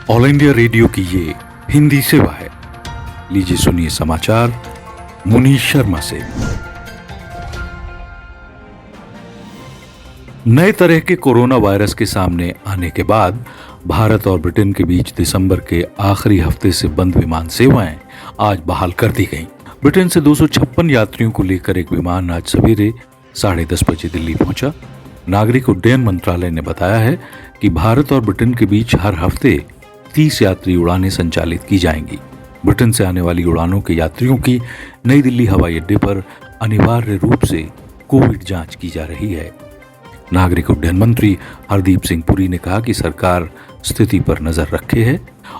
All India radio की ये हिंदी सेवा है। लीजिए सुनिए समाचार मुनीश शर्मा से। नए तरह के कोरोना वायरस के सामने आने के बाद भारत और ब्रिटेन के बीच दिसंबर के आखिरी हफ्ते से बंद विमान सेवाएं आज बहाल कर दी गईं। ब्रिटेन से 256 यात्रियों को लेकर एक विमान आज सवेरे 10:30 बजे दिल्ली पहुंचा। नागरिक उड्डयन मंत्रालय ने बताया है कि भारत और ब्रिटेन के बीच हर हफ्ते 30 यात्री उड़ानें संचालित की जाएंगी। ब्रिटेन से आने वाली उड़ानों के यात्रियों की नई दिल्ली हवाई अड्डे पर अनिवार्य रूप से कोविड जांच की जा रही है। नागरिक उड्डयन मंत्री हरदीप सिंह पुरी ने कहा कि सरकार स्थिति पर नजर रखे है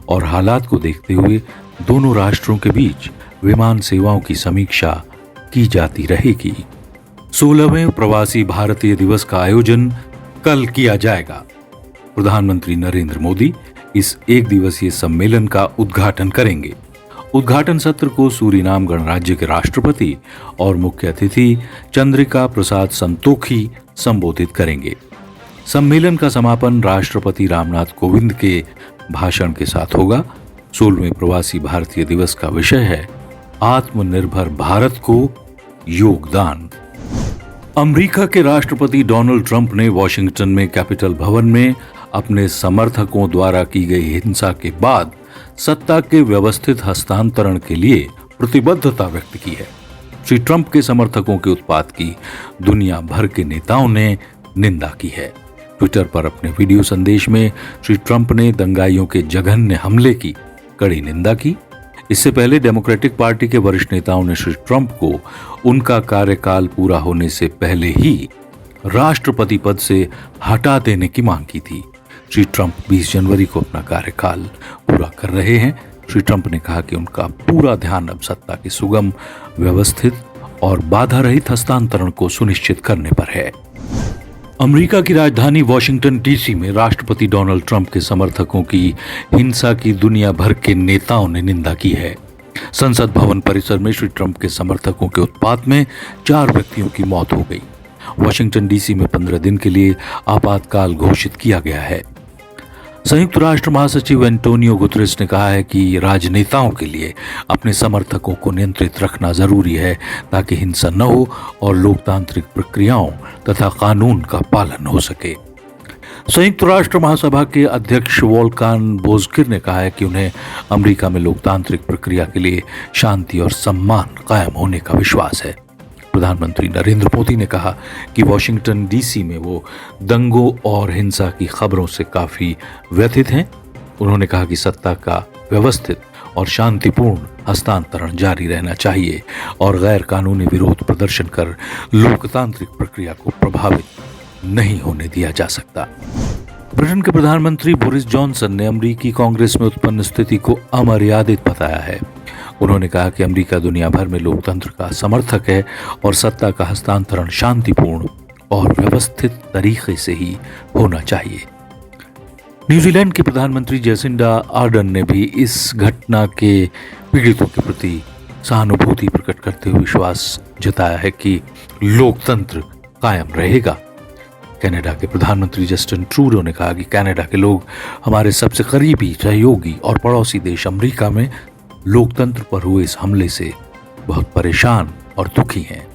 और हालात को देखते हुए दोनों राष्ट्रों के बीच विमान सेवाओं की समीक्षा की जाती रहेगी। 16वें प्रवासी भारतीय दिवस का आयोजन कल किया जाएगा। प्रधानमंत्री नरेंद्र मोदी इस एक दिवसीय सम्मेलन का उद्घाटन करेंगे। उद्घाटन सत्र को सूरीनाम गणराज्य के राष्ट्रपति और मुख्य अतिथि चंद्रिका प्रसाद संतोखी संबोधित करेंगे। सम्मेलन का समापन राष्ट्रपति रामनाथ कोविंद के भाषण के साथ होगा। 16वें प्रवासी भारतीय दिवस का विषय है आत्मनिर्भर भारत को योगदान। अमेरिका के राष्ट्रपति डोनाल्ड ट्रंप ने वॉशिंगटन में कैपिटल भवन में अपने समर्थकों द्वारा की गई हिंसा के बाद सत्ता के व्यवस्थित हस्तांतरण के लिए प्रतिबद्धता व्यक्त की है। श्री ट्रंप के समर्थकों के उत्पात की दुनिया भर के नेताओं ने निंदा की है। ट्विटर पर अपने वीडियो संदेश में श्री ट्रंप ने दंगाइयों के जघन्य हमले की कड़ी निंदा की। इससे पहले डेमोक्रेटिक पार्टी के वरिष्ठ नेताओं ने श्री ट्रंप को उनका कार्यकाल पूरा होने से पहले ही राष्ट्रपति पद से हटा देने की मांग की थी। श्री ट्रंप 20 जनवरी को अपना कार्यकाल पूरा कर रहे हैं। श्री ट्रंप ने कहा कि उनका पूरा ध्यान अब सत्ता के सुगम, व्यवस्थित और बाधा रहित हस्तांतरण को सुनिश्चित करने पर है। अमेरिका की राजधानी वॉशिंगटन डीसी में राष्ट्रपति डोनाल्ड ट्रंप के समर्थकों की हिंसा की दुनिया भर के नेताओं ने निंदा की है। संसद भवन परिसर में श्री ट्रंप के समर्थकों के उत्पात में 4 व्यक्तियों की मौत हो गई। वॉशिंगटन डीसी में 15 दिन के लिए आपातकाल घोषित किया गया है। संयुक्त राष्ट्र महासचिव एंटोनियो गुतरेस ने कहा है कि राजनेताओं के लिए अपने समर्थकों को नियंत्रित रखना जरूरी है ताकि हिंसा न हो और लोकतांत्रिक प्रक्रियाओं तथा कानून का पालन हो सके। संयुक्त राष्ट्र महासभा के अध्यक्ष वोल्कान बोजकिर ने कहा है कि उन्हें अमेरिका में लोकतांत्रिक प्रक्रिया के लिए शांति और सम्मान कायम होने का विश्वास है। प्रधानमंत्री नरेंद्र मोदी ने कहा कि वॉशिंगटन डीसी में वो दंगों और हिंसा की खबरों से काफी व्यथित हैं। उन्होंने कहा कि सत्ता का व्यवस्थित और शांतिपूर्ण हस्तांतरण जारी रहना चाहिए और गैर कानूनी विरोध प्रदर्शन कर लोकतांत्रिक प्रक्रिया को प्रभावित नहीं होने दिया जा सकता। ब्रिटेन के प्रधानमंत्री बोरिस जॉनसन ने अमेरिकी कांग्रेस में उत्पन्न स्थिति को अमर्यादित बताया है। उन्होंने कहा कि अमेरिका दुनिया भर में लोकतंत्र का समर्थक है और सत्ता का हस्तांतरण शांतिपूर्ण और व्यवस्थित तरीके से ही होना चाहिए। न्यूजीलैंड की प्रधानमंत्री जेसिंडा आर्डर्न ने भी इस घटना के पीड़ितों के प्रति सहानुभूति प्रकट करते हुए विश्वास जताया है कि लोकतंत्र कायम रहेगा। कनाडा के प्रधानमंत्री जस्टिन ट्रूडो ने कहा कि कनाडा के लोग हमारे सबसे करीबी सहयोगी और पड़ोसी देश अमेरिका में लोकतंत्र पर हुए इस हमले से बहुत परेशान और दुखी हैं।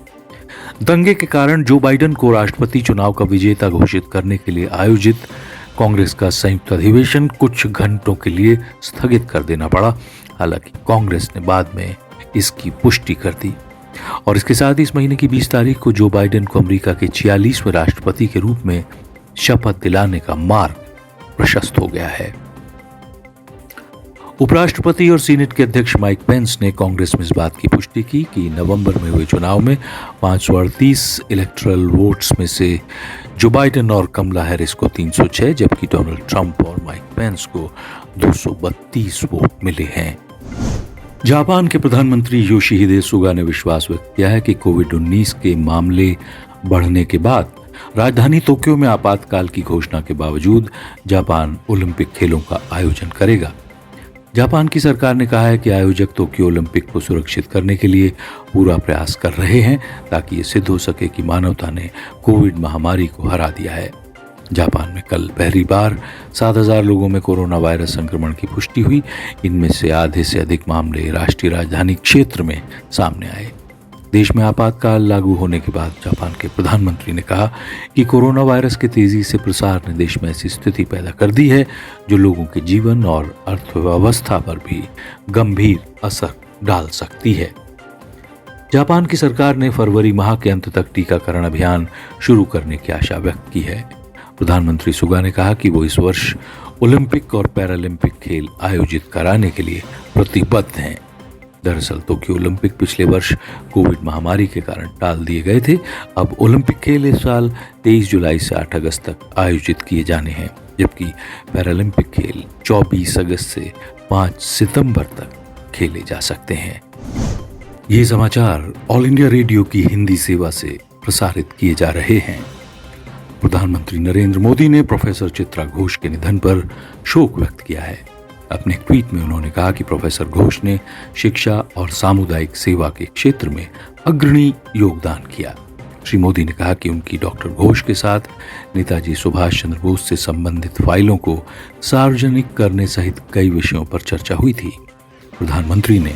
दंगे के कारण जो बाइडेन को राष्ट्रपति चुनाव का विजेता घोषित करने के लिए आयोजित कांग्रेस का संयुक्त अधिवेशन कुछ घंटों के लिए स्थगित कर देना पड़ा। हालांकि कांग्रेस ने बाद में इसकी पुष्टि कर दी और इसके साथ ही इस महीने की 20 तारीख को जो बाइडेन को अमेरिका के 46वें राष्ट्रपति के रूप में शपथ दिलाने का मार्ग प्रशस्त हो गया है। उपराष्ट्रपति और सीनेट के अध्यक्ष माइक पेंस ने कांग्रेस में इस बात की पुष्टि की कि नवंबर में हुए चुनाव में 538 इलेक्टोरल वोट्स में से जो बाइडेन और कमला हैरिस को 306 जबकि डोनाल्ड ट्रंप और माइक पेंस को 232 वोट मिले हैं। जापान के प्रधानमंत्री योशिहिदे सुगा ने विश्वास व्यक्त किया है कि कोविड-19 के मामले बढ़ने के बाद राजधानी टोक्यो में आपातकाल की घोषणा के बावजूद जापान ओलंपिक खेलों का आयोजन करेगा। जापान की सरकार ने कहा है कि आयोजक टोक्यो ओलंपिक को सुरक्षित करने के लिए पूरा प्रयास कर रहे हैं ताकि ये सिद्ध हो सके कि मानवता ने कोविड महामारी को हरा दिया है। जापान में कल पहली बार 7,000 लोगों में कोरोना वायरस संक्रमण की पुष्टि हुई। इनमें से आधे से अधिक मामले राष्ट्रीय राजधानी क्षेत्र में सामने आए। देश में आपातकाल लागू होने के बाद जापान के प्रधानमंत्री ने कहा कि कोरोना वायरस के तेजी से प्रसार ने देश में ऐसी स्थिति पैदा कर दी है जो लोगों के जीवन और अर्थव्यवस्था पर भी गंभीर असर डाल सकती है। जापान की सरकार ने फरवरी माह के अंत तक टीकाकरण अभियान शुरू करने की आशा व्यक्त की है। प्रधानमंत्री सुगा ने कहा कि वो इस वर्ष ओलंपिक और पैरालंपिक खेल आयोजित कराने के लिए प्रतिबद्ध हैं। दरअसल टोक्यो ओलंपिक पिछले वर्ष कोविड महामारी के कारण टाल दिए गए थे। अब ओलंपिक खेल इस साल 23 जुलाई से 8 अगस्त तक आयोजित किए जाने हैं, जबकि पैरालंपिक खेल 24 अगस्त से 5 सितंबर तक खेले जा सकते हैं। ये समाचार ऑल इंडिया रेडियो की हिंदी सेवा से प्रसारित किए जा रहे हैं। प्रधानमंत्री नरेंद्र मोदी ने प्रोफेसर चित्रा घोष के निधन पर शोक व्यक्त किया है। अपने ट्वीट में उन्होंने कहा कि प्रोफेसर घोष ने शिक्षा और सामुदायिक सेवा के क्षेत्र में अग्रणी योगदान किया। श्री मोदी ने कहा कि उनकी डॉक्टर घोष के साथ नेताजी सुभाष चंद्र बोस से संबंधित फाइलों को सार्वजनिक करने सहित कई विषयों पर चर्चा हुई थी। प्रधानमंत्री ने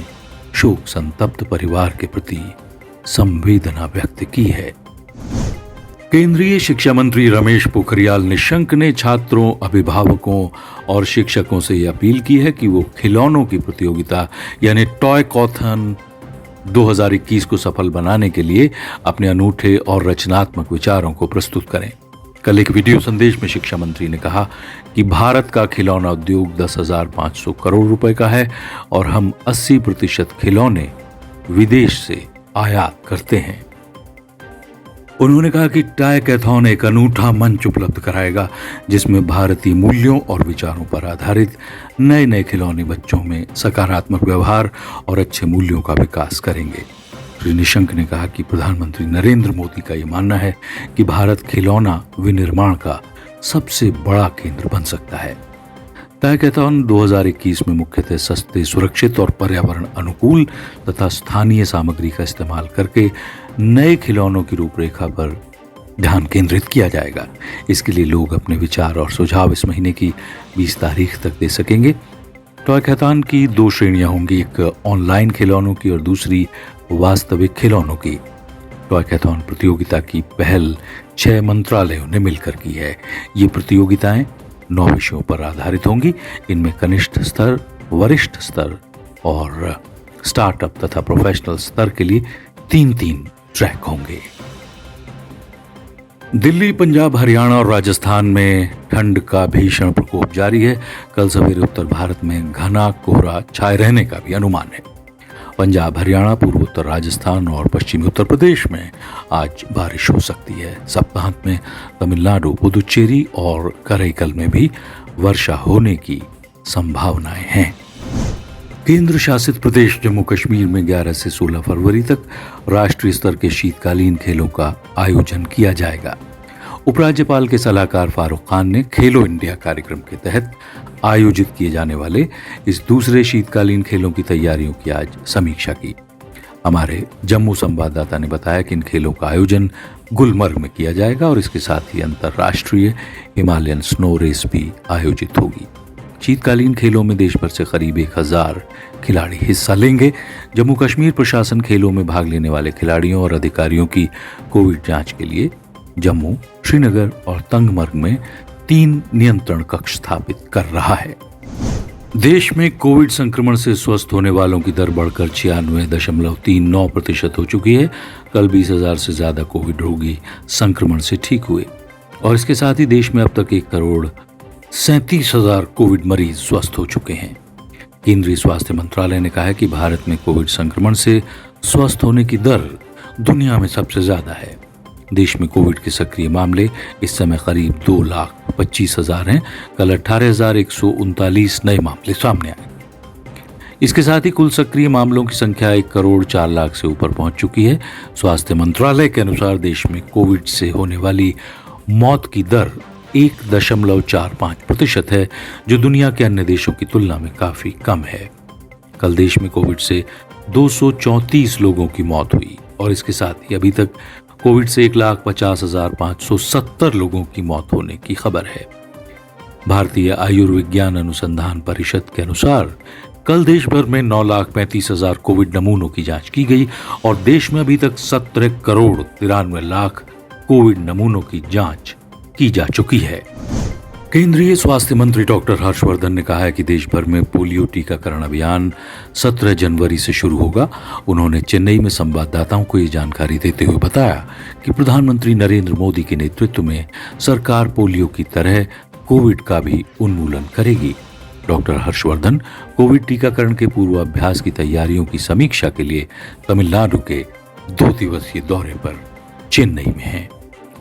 शोक संतप्त परिवार के प्रति संवेदना व्यक्त की है। केंद्रीय शिक्षा मंत्री रमेश पोखरियाल निशंक ने छात्रों, अभिभावकों और शिक्षकों से यह अपील की है कि वो खिलौनों की प्रतियोगिता यानी टॉय कॉथन 2021 को सफल बनाने के लिए अपने अनूठे और रचनात्मक विचारों को प्रस्तुत करें। कल एक वीडियो संदेश में शिक्षा मंत्री ने कहा कि भारत का खिलौना उद्योग 10,500 करोड़ रुपए का है और हम 80% खिलौने विदेश से आयात करते हैं। उन्होंने कहा कि टॉयकैथॉन एक अनूठा मंच उपलब्ध कराएगा जिसमें भारतीय मूल्यों और विचारों पर आधारित नए नए खिलौने बच्चों में सकारात्मक व्यवहार और अच्छे मूल्यों का विकास करेंगे। श्री निशंक ने कहा कि प्रधानमंत्री नरेंद्र मोदी का यह मानना है कि भारत खिलौना विनिर्माण का सबसे बड़ा केंद्र बन सकता है। टॉयकैथॉन 2021 में मुख्यतः सस्ते, सुरक्षित और पर्यावरण अनुकूल तथा स्थानीय सामग्री का इस्तेमाल करके नए खिलौनों की रूपरेखा पर ध्यान केंद्रित किया जाएगा। इसके लिए लोग अपने विचार और सुझाव इस महीने की 20 तारीख तक दे सकेंगे। टॉयकैथॉन की 2 श्रेणियां होंगी, एक ऑनलाइन खिलौनों की और दूसरी वास्तविक खिलौनों की। टॉयकैथॉन प्रतियोगिता की पहल 6 मंत्रालयों ने मिलकर की है। ये प्रतियोगिताएं 9 विषयों पर आधारित होंगी। इनमें कनिष्ठ स्तर, वरिष्ठ स्तर और स्टार्टअप तथा प्रोफेशनल स्तर के लिए 3-3 ट्रैक होंगे। दिल्ली, पंजाब, हरियाणा और राजस्थान में ठंड का भीषण प्रकोप जारी है। कल सवेरे उत्तर भारत में घना कोहरा छाए रहने का भी अनुमान है। पंजाब, हरियाणा, पूर्वोत्तर राजस्थान और पश्चिमी उत्तर प्रदेश में आज बारिश हो सकती है। सप्ताहांत में तमिलनाडु, पुदुचेरी और करैकल में भी वर्षा होने की संभावनाएं हैं। केंद्र शासित प्रदेश जम्मू कश्मीर में 11 से 16 फरवरी तक राष्ट्रीय स्तर के शीतकालीन खेलों का आयोजन किया जाएगा। उपराज्यपाल के सलाहकार फारूक खान ने खेलो इंडिया कार्यक्रम के तहत आयोजित किए जाने वाले इस दूसरे शीतकालीन खेलों की तैयारियों की आज समीक्षा की। हमारे जम्मू संवाददाता ने बताया कि इन खेलों का आयोजन गुलमर्ग में किया जाएगा और इसके साथ ही अंतर्राष्ट्रीय हिमालयन स्नो रेस भी आयोजित होगी। शीतकालीन खेलों में देश भर से करीब 1,000 खिलाड़ी हिस्सा लेंगे। जम्मू कश्मीर प्रशासन खेलों में भाग लेने वाले खिलाड़ियों और अधिकारियों की कोविड जांच के लिए जम्मू, श्रीनगर और तंगमर्ग में 3 नियंत्रण कक्ष स्थापित कर रहा है। देश में कोविड संक्रमण से स्वस्थ होने वालों की दर बढ़कर 96.39% हो चुकी है। कल 20,000 से ज्यादा कोविड रोगी संक्रमण से ठीक हुए और इसके साथ ही देश में अब तक 1,37,000 कोविड मरीज स्वस्थ हो चुके हैं। केंद्रीय स्वास्थ्य मंत्रालय ने कहा है कि भारत में कोविड संक्रमण से स्वस्थ होने की दर दुनिया में सबसे ज्यादा है। देश में कोविड के सक्रिय मामले इस समय करीब 2,25,000 हैं। कल 18,139 नए मामले सामने आए। इसके साथ ही कुल सक्रिय मामलों की संख्या 1,04,00,000 से ऊपर पहुंच चुकी है। स्वास्थ्य मंत्रालय के अनुसार देश में कोविड से होने वाली मौत की दर 1.45% है, जो दुनिया के अन्य देशों की तुलना में काफी कम है। कल देश में कोविड से 234 लोगों की मौत हुई और इसके साथ ही अभी तक कोविड से 1,50,570 लोगों की मौत होने की खबर है। भारतीय आयुर्विज्ञान अनुसंधान परिषद के अनुसार कल देश भर में 9,35,000 कोविड नमूनों की जांच की गई और देश में अभी तक 17,93,00,000 कोविड नमूनों की जांच की जा चुकी है। केंद्रीय स्वास्थ्य मंत्री डॉक्टर हर्षवर्धन ने कहा है कि देश भर में पोलियो टीकाकरण अभियान 17 जनवरी से शुरू होगा। उन्होंने चेन्नई में संवाददाताओं को ये जानकारी देते हुए बताया कि प्रधानमंत्री नरेंद्र मोदी के नेतृत्व में सरकार पोलियो की तरह कोविड का भी उन्मूलन करेगी। डॉक्टर हर्षवर्धन कोविड टीकाकरण के पूर्वाभ्यास की तैयारियों की समीक्षा के लिए तमिलनाडु के 2 दिवसीय दौरे पर चेन्नई में हैं।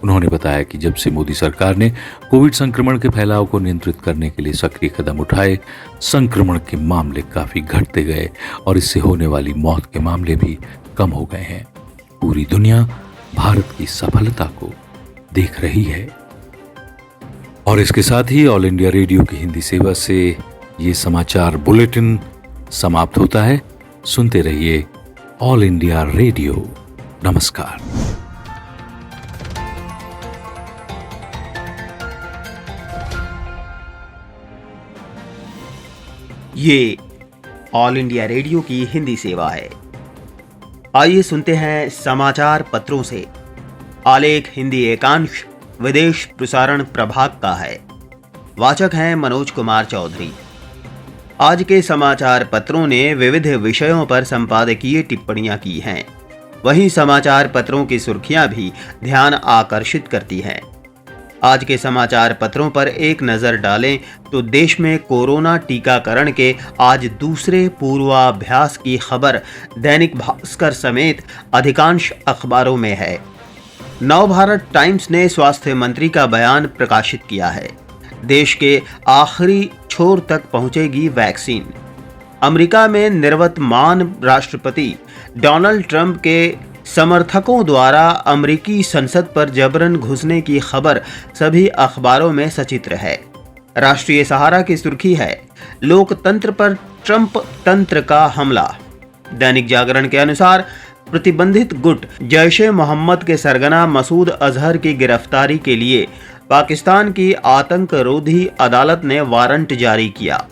उन्होंने बताया कि जब से मोदी सरकार ने कोविड संक्रमण के फैलाव को नियंत्रित करने के लिए सक्रिय कदम उठाए, संक्रमण के मामले काफी घटते गए और इससे होने वाली मौत के मामले भी कम हो गए हैं। पूरी दुनिया भारत की सफलता को देख रही है। और इसके साथ ही ऑल इंडिया रेडियो की हिंदी सेवा से ये समाचार बुलेटिन समाप्त होता है। सुनते रहिए ऑल इंडिया रेडियो। नमस्कार। ये ऑल इंडिया रेडियो की हिंदी सेवा है। आइए सुनते हैं समाचार पत्रों से। आलेख हिंदी एकांश विदेश प्रसारण प्रभाग का है। वाचक हैं मनोज कुमार चौधरी। आज के समाचार पत्रों ने विविध विषयों पर संपादकीय टिप्पणियां की हैं। वहीं समाचार पत्रों की सुर्खियां भी ध्यान आकर्षित करती हैं। आज के समाचार पत्रों पर एक नजर डालें तो देश में कोरोना टीकाकरण के आज दूसरे पूर्वाभ्यास की खबर दैनिक भास्कर समेत अधिकांश अखबारों में है। नवभारत टाइम्स ने स्वास्थ्य मंत्री का बयान प्रकाशित किया है। देश के आखिरी छोर तक पहुंचेगी वैक्सीन। अमेरिका में निवर्तमान राष्ट्रपति डोनाल्ड ट्रंप के समर्थकों द्वारा अमेरिकी संसद पर जबरन घुसने की खबर सभी अखबारों में सचित्र है। राष्ट्रीय सहारा की सुर्खी है, लोकतंत्र पर ट्रंप तंत्र का हमला। दैनिक जागरण के अनुसार प्रतिबंधित गुट जैश-ए मोहम्मद के सरगना मसूद अजहर की गिरफ्तारी के लिए पाकिस्तान की आतंकरोधी अदालत ने वारंट जारी किया।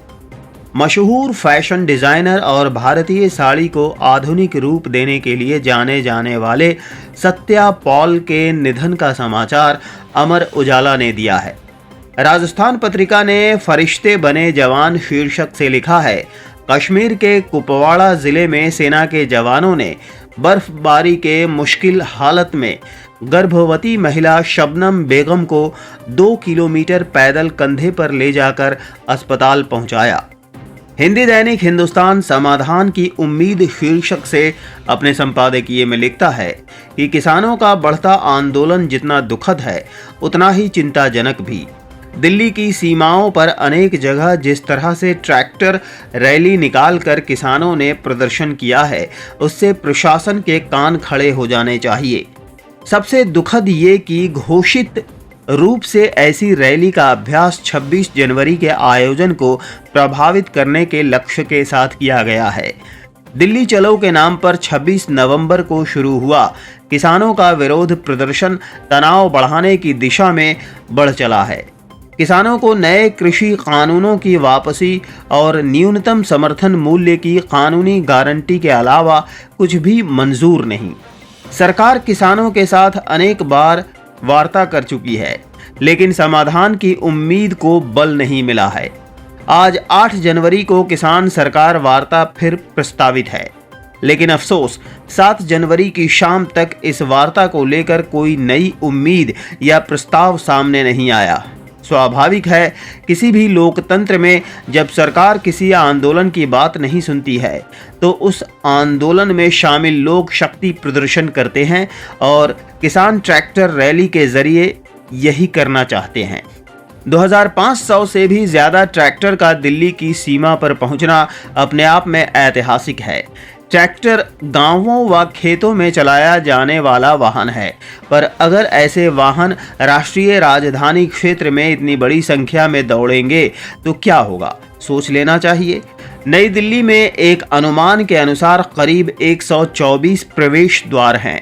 मशहूर फैशन डिजाइनर और भारतीय साड़ी को आधुनिक रूप देने के लिए जाने जाने वाले सत्या पॉल के निधन का समाचार अमर उजाला ने दिया है। राजस्थान पत्रिका ने फरिश्ते बने जवान शीर्षक से लिखा है, कश्मीर के कुपवाड़ा जिले में सेना के जवानों ने बर्फबारी के मुश्किल हालत में गर्भवती महिला शबनम बेगम को 2 किलोमीटर पैदल कंधे पर ले जाकर अस्पताल पहुंचाया। हिंदी दैनिक हिंदुस्तान समाधान की उम्मीद शीर्षक से अपने संपादकीय में लिखता है कि किसानों का बढ़ता आंदोलन जितना दुखद है उतना ही चिंताजनक भी। दिल्ली की सीमाओं पर अनेक जगह जिस तरह से ट्रैक्टर रैली निकालकर किसानों ने प्रदर्शन किया है, उससे प्रशासन के कान खड़े हो जाने चाहिए। सबसे दुखद ये कि घोषित रूप से ऐसी रैली का अभ्यास 26 जनवरी के आयोजन को प्रभावित करने के लक्ष्य के साथ किया गया है। दिल्ली चलो के नाम पर 26 नवंबर को शुरू हुआ किसानों का विरोध प्रदर्शन तनाव बढ़ाने की दिशा में बढ़ चला है। किसानों को नए कृषि कानूनों की वापसी और न्यूनतम समर्थन मूल्य की कानूनी गारंटी के अलावा कुछ भी मंजूर नहीं। सरकार किसानों के साथ अनेक बार वार्ता कर चुकी है, लेकिन समाधान की उम्मीद को बल नहीं मिला है। आज 8 जनवरी को किसान सरकार वार्ता फिर प्रस्तावित है, लेकिन अफसोस 7 जनवरी की शाम तक इस वार्ता को लेकर कोई नई उम्मीद या प्रस्ताव सामने नहीं आया। स्वाभाविक है, किसी भी लोकतंत्र में जब सरकार किसी आंदोलन की बात नहीं सुनती है तो उस आंदोलन में शामिल लोग शक्ति प्रदर्शन करते हैं और किसान ट्रैक्टर रैली के जरिए यही करना चाहते हैं। 2500 से भी ज्यादा ट्रैक्टर का दिल्ली की सीमा पर पहुंचना अपने आप में ऐतिहासिक है। ट्रैक्टर गांवों व खेतों में चलाया जाने वाला वाहन है, पर अगर ऐसे वाहन राष्ट्रीय राजधानी क्षेत्र में इतनी बड़ी संख्या में दौड़ेंगे तो क्या होगा, सोच लेना चाहिए। नई दिल्ली में एक अनुमान के अनुसार करीब 124 प्रवेश द्वार हैं।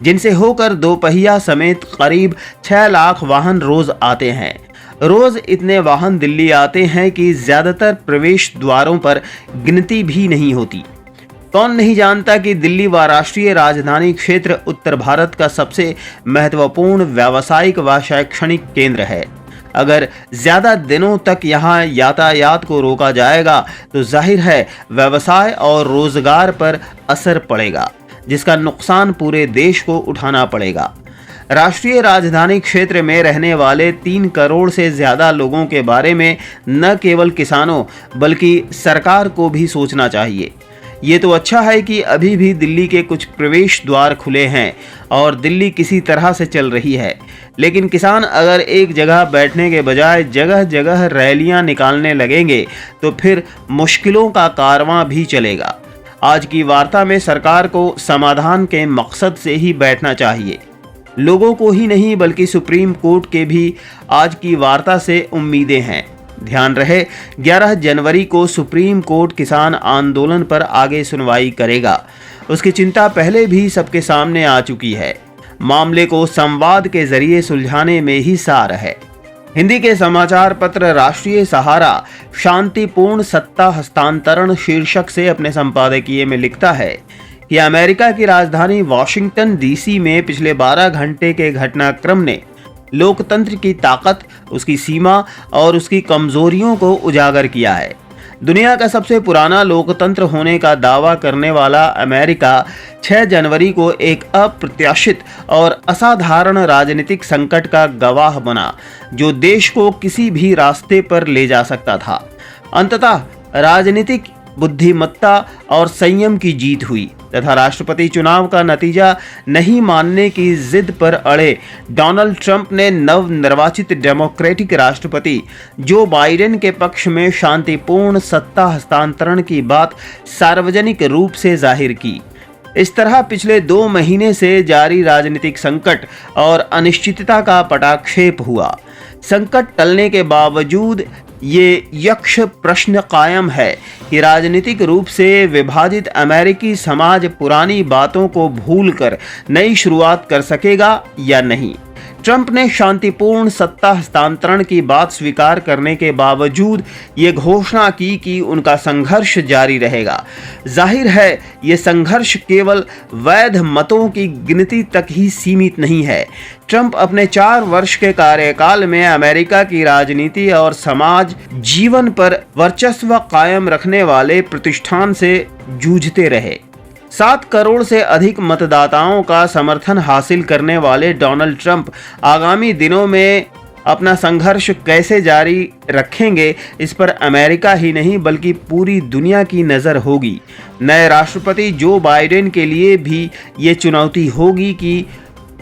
जिनसे होकर दोपहिया समेत करीब 6 लाख वाहन रोज आते हैं। रोज इतने वाहन दिल्ली आते हैं कि ज्यादातर प्रवेश द्वारों पर गिनती भी नहीं होती। कौन नहीं जानता कि दिल्ली व राष्ट्रीय राजधानी क्षेत्र उत्तर भारत का सबसे महत्वपूर्ण व्यावसायिक व शैक्षणिक केंद्र है। अगर ज्यादा दिनों तक यहाँ यातायात को रोका जाएगा तो जाहिर है व्यवसाय और रोजगार पर असर पड़ेगा, जिसका नुकसान पूरे देश को उठाना पड़ेगा। राष्ट्रीय राजधानी क्षेत्र में रहने वाले 3 करोड़ से ज्यादा लोगों के बारे में न केवल किसानों बल्कि सरकार को भी सोचना चाहिए। ये तो अच्छा है कि अभी भी दिल्ली के कुछ प्रवेश द्वार खुले हैं और दिल्ली किसी तरह से चल रही है, लेकिन किसान अगर एक जगह बैठने के बजाय जगह जगह रैलियां निकालने लगेंगे तो फिर मुश्किलों का कारवां भी चलेगा। आज की वार्ता में सरकार को समाधान के मकसद से ही बैठना चाहिए। लोगों को ही नहीं बल्कि सुप्रीम कोर्ट के भी आज की वार्ता से उम्मीदें हैं। ध्यान रहे 11 जनवरी को सुप्रीम कोर्ट किसान आंदोलन पर आगे सुनवाई करेगा। उसकी चिंता पहले भी सबके सामने आ चुकी है। मामले को संवाद के जरिए सुलझाने में ही सार है। हिंदी के समाचार पत्र राष्ट्रीय सहारा शांतिपूर्ण सत्ता हस्तांतरण शीर्षक से अपने संपादकीय में लिखता है कि अमेरिका की राजधानी वॉशिंगटन डीसी में पिछले 12 घंटे के घटनाक्रम ने लोकतंत्र की ताकत, उसकी सीमा और उसकी कमजोरियों को उजागर किया है। दुनिया का सबसे पुराना लोकतंत्र होने का दावा करने वाला अमेरिका 6 जनवरी को एक अप्रत्याशित और असाधारण राजनीतिक संकट का गवाह बना, जो देश को किसी भी रास्ते पर ले जा सकता था। अंततः राजनीतिक बुद्धिमत्ता और संयम की जीत हुई तथा राष्ट्रपति चुनाव का नतीजा नहीं मानने की जिद पर अड़े डोनाल्ड ट्रंप ने नवनिर्वाचित डेमोक्रेटिक राष्ट्रपति जो बाइडेन के पक्ष में शांतिपूर्ण सत्ता हस्तांतरण की बात सार्वजनिक रूप से जाहिर की। इस तरह पिछले 2 महीने से जारी राजनीतिक संकट और अनिश्चितता का पटाक्षेप हुआ। संकट टलने के बावजूद ये यक्ष प्रश्न कायम है कि राजनीतिक रूप से विभाजित अमेरिकी समाज पुरानी बातों को भूलकर नई शुरुआत कर सकेगा या नहीं। ट्रंप ने शांतिपूर्ण सत्ता हस्तांतरण की बात स्वीकार करने के बावजूद ये घोषणा की कि उनका संघर्ष जारी रहेगा। जाहिर है ये संघर्ष केवल वैध मतों की गिनती तक ही सीमित नहीं है। ट्रंप अपने 4 वर्ष के कार्यकाल में अमेरिका की राजनीति और समाज जीवन पर वर्चस्व कायम रखने वाले प्रतिष्ठान से जूझते रहे। 7 करोड़ से अधिक मतदाताओं का समर्थन हासिल करने वाले डोनाल्ड ट्रंप आगामी दिनों में अपना संघर्ष कैसे जारी रखेंगे, इस पर अमेरिका ही नहीं बल्कि पूरी दुनिया की नज़र होगी। नए राष्ट्रपति जो बाइडेन के लिए भी ये चुनौती होगी कि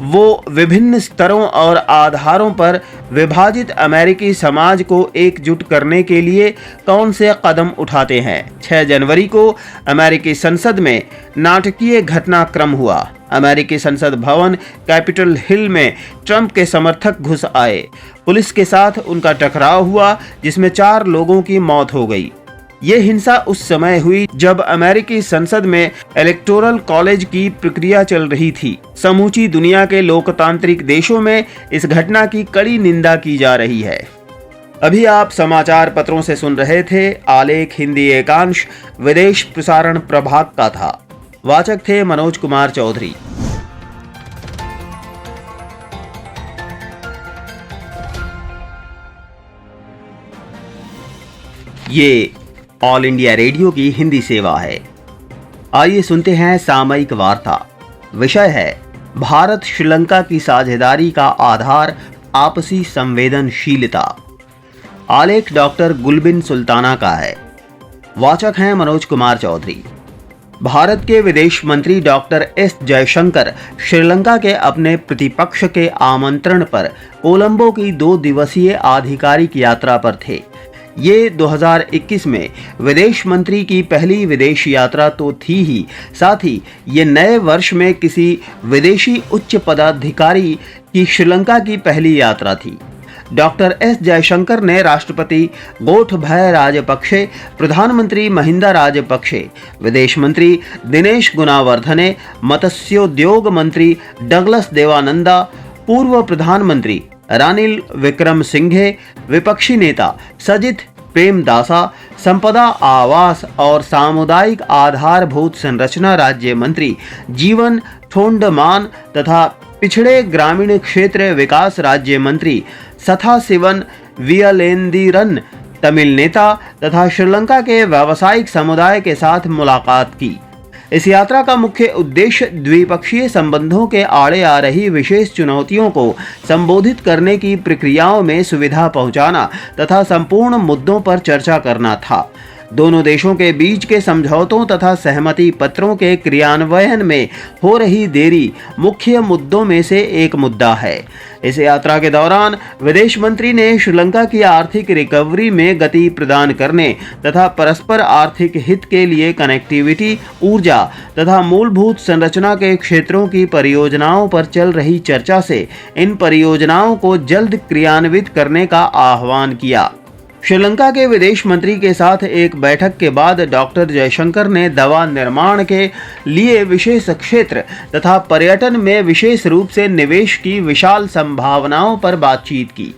वो विभिन्न स्तरों और आधारों पर विभाजित अमेरिकी समाज को एकजुट करने के लिए कौन से कदम उठाते हैं। 6 जनवरी को अमेरिकी संसद में नाटकीय घटनाक्रम हुआ। अमेरिकी संसद भवन कैपिटल हिल में ट्रंप के समर्थक घुस आए। पुलिस के साथ उनका टकराव हुआ जिसमें 4 लोगों की मौत हो गई। ये हिंसा उस समय हुई जब अमेरिकी संसद में इलेक्टोरल कॉलेज की प्रक्रिया चल रही थी। समूची दुनिया के लोकतांत्रिक देशों में इस घटना की कड़ी निंदा की जा रही है। अभी आप समाचार पत्रों से सुन रहे थे। आलेख हिंदी एकांश विदेश प्रसारण प्रभाग का था। वाचक थे मनोज कुमार चौधरी। ये ऑल इंडिया रेडियो की हिंदी सेवा है। आइए सुनते हैं सामयिक वार्ता। विषय है भारत श्रीलंका की साझेदारी का आधार आपसी संवेदनशीलता। आलेख डॉक्टर गुलबिन सुल्ताना का है। वाचक हैं मनोज कुमार चौधरी। भारत के विदेश मंत्री डॉक्टर एस जयशंकर श्रीलंका के अपने प्रतिपक्ष के आमंत्रण पर कोलंबो की 2 दिवसीय आधिकारिक यात्रा पर थे। ये 2021 में विदेश मंत्री की पहली विदेश यात्रा तो थी ही, साथ ही ये नए वर्ष में किसी विदेशी उच्च पदाधिकारी की श्रीलंका की पहली यात्रा थी। डॉक्टर एस जयशंकर ने राष्ट्रपति गोठभय राजपक्षे, प्रधानमंत्री महिंदा राजपक्षे, विदेश मंत्री दिनेश गुणावर्धने, मत्स्योद्योग मंत्री डगलस देवानंदा, पूर्व प्रधानमंत्री रानिल विक्रमसिंघे, विपक्षी नेता सजित प्रेमदासा, संपदा आवास और सामुदायिक आधारभूत संरचना राज्य मंत्री जीवन थोंडमान तथा पिछड़े ग्रामीण क्षेत्र विकास राज्य मंत्री सथा सिवन वियलेंदिरन, तमिल नेता तथा श्रीलंका के व्यावसायिक समुदाय के साथ मुलाकात की। इस यात्रा का मुख्य उद्देश्य द्विपक्षीय संबंधों के आड़े आ रही विशेष चुनौतियों को संबोधित करने की प्रक्रियाओं में सुविधा पहुंचाना तथा संपूर्ण मुद्दों पर चर्चा करना था। दोनों देशों के बीच के समझौतों तथा सहमति पत्रों के क्रियान्वयन में हो रही देरी मुख्य मुद्दों में से एक मुद्दा है। इस यात्रा के दौरान विदेश मंत्री ने श्रीलंका की आर्थिक रिकवरी में गति प्रदान करने तथा परस्पर आर्थिक हित के लिए कनेक्टिविटी, ऊर्जा तथा मूलभूत संरचना के क्षेत्रों की परियोजनाओं पर चल रही चर्चा से इन परियोजनाओं को जल्द क्रियान्वित करने का आह्वान किया। श्रीलंका के विदेश मंत्री के साथ एक बैठक के बाद डॉक्टर जयशंकर ने दवा निर्माण के लिए विशेष क्षेत्र तथा पर्यटन में विशेष रूप से निवेश की विशाल संभावनाओं पर बातचीत की।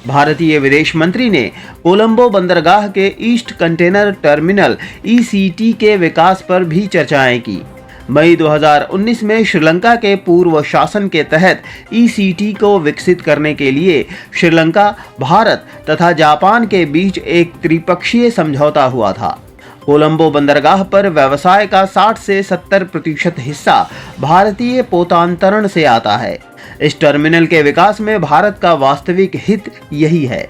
भारतीय विदेश मंत्री ने कोलंबो बंदरगाह के ईस्ट कंटेनर टर्मिनल (ECT) के विकास पर भी चर्चाएं की। मई 2019 में श्रीलंका के पूर्व शासन के तहत ECT को विकसित करने के लिए श्रीलंका, भारत तथा जापान के बीच एक त्रिपक्षीय समझौता हुआ था। कोलंबो बंदरगाह पर व्यवसाय का 60 से 70% हिस्सा भारतीय पोतांतरण से आता है। इस टर्मिनल के विकास में भारत का वास्तविक हित यही है।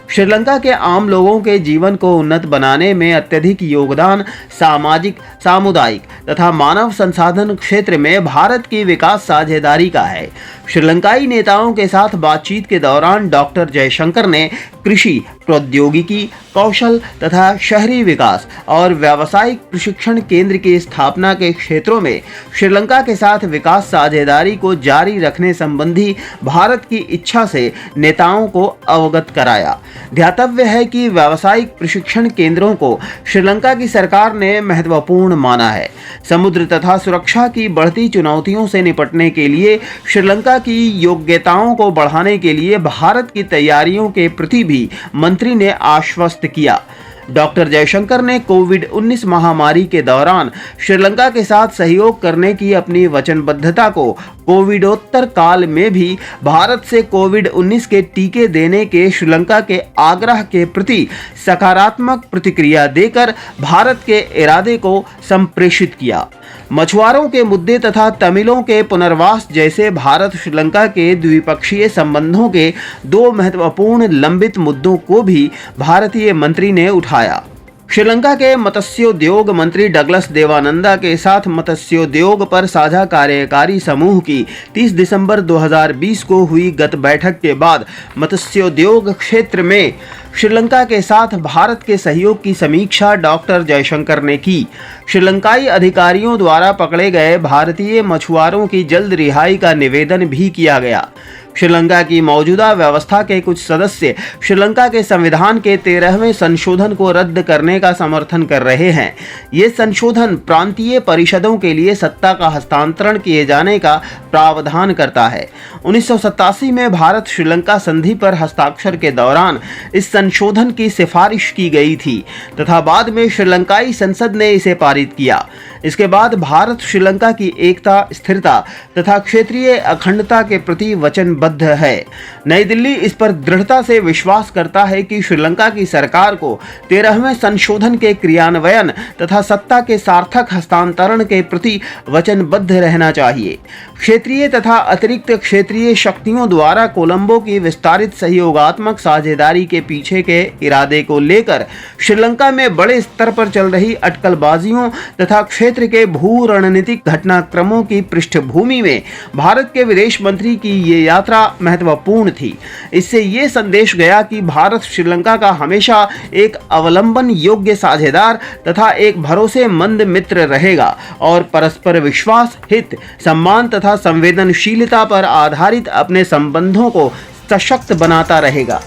श्रीलंका के आम लोगों के जीवन को उन्नत बनाने में अत्यधिक योगदान सामाजिक, सामुदायिक तथा मानव संसाधन क्षेत्र में भारत की विकास साझेदारी का है। श्रीलंकाई नेताओं के साथ बातचीत के दौरान डॉक्टर जयशंकर ने कृषि, प्रौद्योगिकी, कौशल तथा शहरी विकास और व्यावसायिक प्रशिक्षण केंद्र की स्थापना के क्षेत्रों में श्रीलंका के साथ विकास साझेदारी को जारी रखने संबंधी भारत की इच्छा से नेताओं को अवगत कराया। ध्यातव्य है कि व्यावसायिक प्रशिक्षण केंद्रों को श्रीलंका की सरकार ने महत्वपूर्ण माना है। समुद्र तथा सुरक्षा की बढ़ती चुनौतियों से निपटने के लिए श्रीलंका की योग्यताओं को बढ़ाने के लिए भारत की तैयारियों के प्रति भी मंत्री ने आश्वस्त किया। डॉक्टर जयशंकर ने कोविड-19 महामारी के दौरान श्रीलंका के साथ सहयोग करने की अपनी वचनबद्धता को कोविडोत्तर काल में भी भारत से कोविड-19 के टीके देने के श्रीलंका के आग्रह के प्रति सकारात्मक प्रतिक्रिया देकर भारत के इरादे को संप्रेषित किया। मछुआरों के मुद्दे तथा तमिलों के पुनर्वास जैसे भारत श्रीलंका के द्विपक्षीय संबंधों के दो महत्वपूर्ण लंबित मुद्दों को भी भारतीय मंत्री ने उठाया। श्रीलंका के मत्स्योद्योग मंत्री डगलस देवानंदा के साथ मत्स्योद्योग पर साझा कार्यकारी समूह की 30 दिसंबर 2020 को हुई गत बैठक के बाद मत्स्योद्योग क्षेत्र में श्रीलंका के साथ भारत के सहयोग की समीक्षा डॉक्टर जयशंकर ने की। श्रीलंकाई अधिकारियों द्वारा पकड़े गए भारतीय मछुआरों की जल्द रिहाई का निवेदन भी किया गया। श्रीलंका की मौजूदा व्यवस्था के कुछ सदस्य श्रीलंका के संविधान के 13वें संशोधन को रद्द करने का समर्थन कर रहे हैं। ये संशोधन प्रांतीय परिषदों के लिए सत्ता का हस्तांतरण किए जाने का प्रावधान करता है। 1987 में भारत श्रीलंका संधि पर हस्ताक्षर के दौरान इस संशोधन की सिफारिश की गई थी तथा बाद में श्रीलंकाई संसद ने इसे पारित किया। इसके बाद भारत श्रीलंका की एकता, स्थिरता तथा क्षेत्रीय अखंडता के प्रति वचनबद्ध है। नई दिल्ली इस पर दृढ़ता से विश्वास करता है कि श्रीलंका की सरकार को 13वें संशोधन के क्रियान्वयन तथा सत्ता के सार्थक हस्तांतरण के प्रति वचनबद्ध रहना चाहिए। क्षेत्रीय तथा अतिरिक्त क्षेत्रीय शक्तियों द्वारा कोलंबो की विस्तारित सहयोगात्मक साझेदारी के पीछे के इरादे को लेकर श्रीलंका में बड़े स्तर पर चल रही अटकलबाजियों तथा क्षेत्र के भू रणनीतिक घटनाक्रमों की पृष्ठभूमि में भारत के विदेश मंत्री की ये यात्रा महत्वपूर्ण थी। इससे ये संदेश गया कि भारत श्रीलंका का हमेशा एक अवलंबन योग्य साझेदार तथा एक भरोसेमंद मित्र रहेगा और परस्पर विश्वास, हित, सम्मान तथा संवेदनशीलता पर आधारित अपने संबंधों को सशक्त बनाता रहेगा।